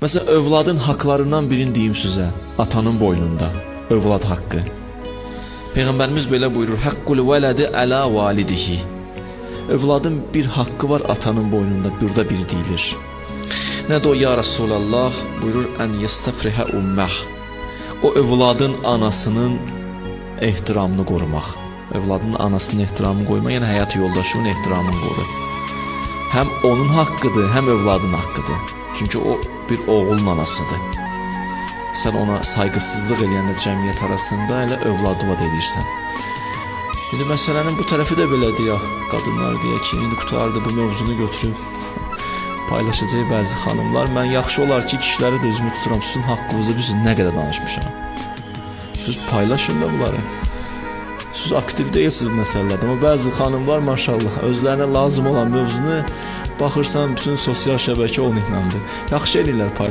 Mesela övladın haqlarından birini deyim sizə, atanın boynunda, övlad haqqı. Peyğəmbərimiz belə buyurur, haqqul vələdi ələ validihi. Övladın bir haqqı var atanın boynunda, burada bir deyilir. Nədir o ya Rasulallah? Buyurur, ən yəstəfrihə umməh. O övladın anasının ehtiramını qorumaq. Övladın anasının ehtiramını qoymaq, yəni həyat yoldaşının ehtiramını qorur. Həm onun haqqıdır, həm övladın haqqıdır. Çünki o bir oğulun anasıdır. Sən ona sayğısızlıq eləyəndə cəmiyyət arasında elə övladıvad edirsən. İndi məsələnin bu tərəfi də belədir ya. Qadınlar deyək ki, indi qutardı bu mövzunu götürüb paylaşacaq bəzi xanımlar. Mən yaxşı olar ki, kişiləri də özümü tuturam. Sizin haqqınızı biz nə qədər danışmışam. Siz paylaşın da bunları. Siz aktiv deyilsiniz məsələlərdə. Amma bəzi xanımlar maşallah özlərinə lazım olan mövzunu baxırsan bütün sosial şəbəkə onunladır. Yaxşı eləyirlər paylaşır.